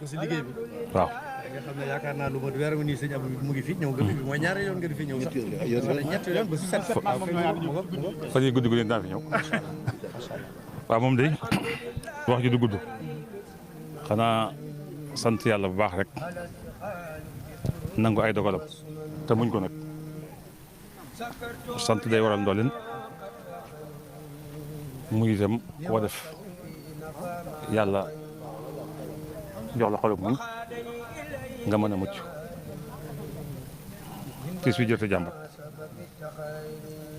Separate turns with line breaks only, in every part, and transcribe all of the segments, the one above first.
ko si liggéey bi.
waaw.
nga xam ne yaakaar naa lu ma weer nga nii sëñ Abdou mu ngi fi ñëw nga fi mooy ñaari yoon nga di fi ñëw sax. ñetti yoon ba si set.
fan yii guddi gu leen daan fi ñëw. waaw moom de wax ji du gudd. xanaa sant yàlla bu baax rek nangu ay dogalam te muñ ko nag sant day waral ndooleen mu itam koo def yàlla jox la xolub muñ nga mën a mucc tiis wi jërte jàmbat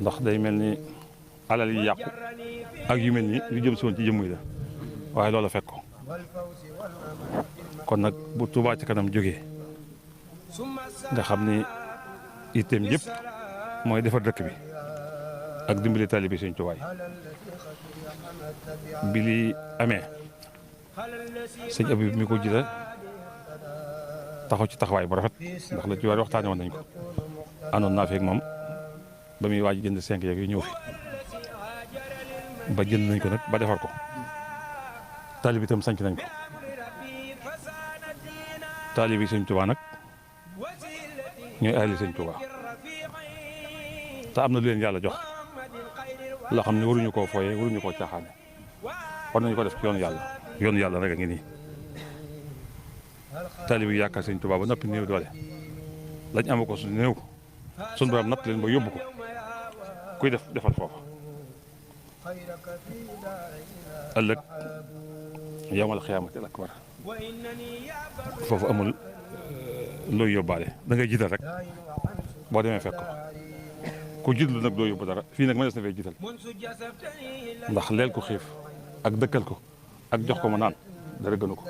ndax day mel ni alal yi yàqu ak yu mel ni lu jëm si woon ci jëmm yi la waaye loola fekk ko kon nag bu Touba Ca Kanam jógee nga xam ni itteem yëpp mooy defar dëkk bi ak dimbali taalibe Sëñ Tuubaa bi li amee sëñ Abib mi ko jëla taxaw ci taxawaay bu rafet ndax la ci war waxtaane woon nañ ko àndoon naa feek moom ba muy waaj jënd 5 yeeg yu ñëw fi ba jënd nañ ko nag ba defar ko taalibe itam sanc nañ ko taalibe Sëñ Tuubaa nag ñooy ahli Sëñ Tuubaa te am na lu leen yàlla jox loo xam ne waruñu koo fooyee waruñu koo caaxaane war nañu ko def ci yoonu yàlla rek a ngi nii taalibe yi yaakaar Sëñ Tuubaa ba noppi néew doole lañ ama ko su néew suñu borom natt leen ba yóbbu ko kuy def defal foofa ëllëg yawmal xiyaamati al akbar foofu amul looy yóbbaale da ngay jiital rek boo demee fekk ko ku jiitlu nag doo yóbbu dara fii nag mënees na fee jiital ndax leel ko xiif ak dëkkal ko ak jox ko ma naan dara gënu ko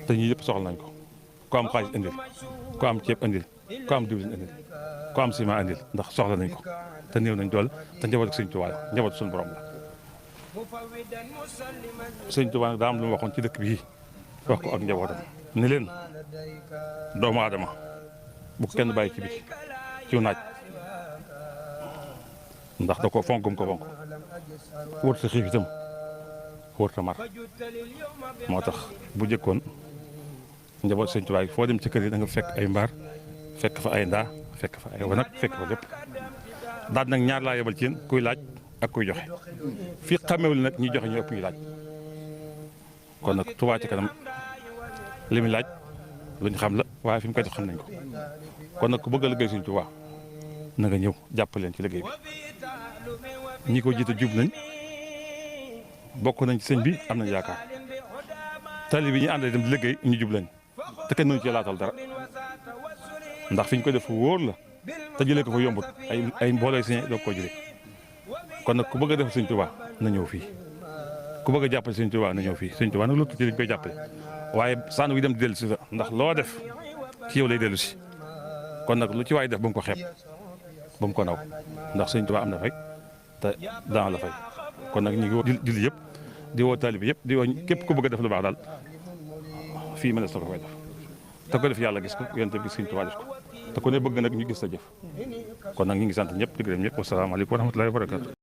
te ñii yëpp soxla nañ ko ku am xaalis indil ku am ceeb indil ku am diwlin indil ku am ciment indil ndax soxla nañ ko te néew nañ dool te njaboot ak Sëñ Tuubaa njaboot suñu borom la Sëñ Tuubaa nag daa am lu mu waxoon ci dëkk bii wax ko ak njabootam ni leen doomu aadama bu kenn bàyyi ci biti ciw naaj ndax da ko fonkum ko fonk wërta xiif itam wërta mar moo tax bu jëkkoon njaboot Sëñ Tuubaa foo dem ci kër yi da nga fekk ay mbaar fekk fa ay ndaa fekk fa ay wanag fekk fa lépp daal nag ñaar laa yebal ci yéen kuy laaj ak kuy joxe fii xamewul nag ñi joxe ñu ëpp ñu laaj kon nag Touba Ca Kanam li muy laaj luñ xam la waaye fi mu koy def xam nañ ko kon nag ku bëgg a liggéey Sëñ Tuubaa na nga ñëw jàpp leen ci liggéey bi ñi ko jiite jub nañ bokk nañ ci sëñ bi am nañ yaakaar tali bi ñu àndee dem di liggéey ñu jub lañ te kenn mënu ci laatal dara ndax fi ñu ko def wóor la te jëlee ko fa yombut ay mbooloo si doo ko jëlee kon nag ku bëgg a def Sëñ Tuubaa na ñëw fii ku bëgg a jàppale Sëñ Tuubaa na ñëw fii Sëñ Tuubaa nag lu tuuti lañ koy jàppale waaye sànn wi dem di dellu si la ndax loo def ci yow lay dellu si kon nag lu ci waay def ba mu ko xeeb ba mu ko naw ndax Sëñ Tuubaa am na fay te dana la fay kon nag ñu ngi woo julli yëpp di woo taalibe yëpp di woo képp ku bëgg a def lu baax daal fii mënees na ko fay def te ko def yàlla gis ko yonent bi gis Sëñ Tuubaa gis ko te ku ne bëgg nag ñu gis sa jëf kon nag ñu ngi sant ñëpp di gërëm ñëpp wasalaamaaleykum wa rahmatullaahi wa barakaatu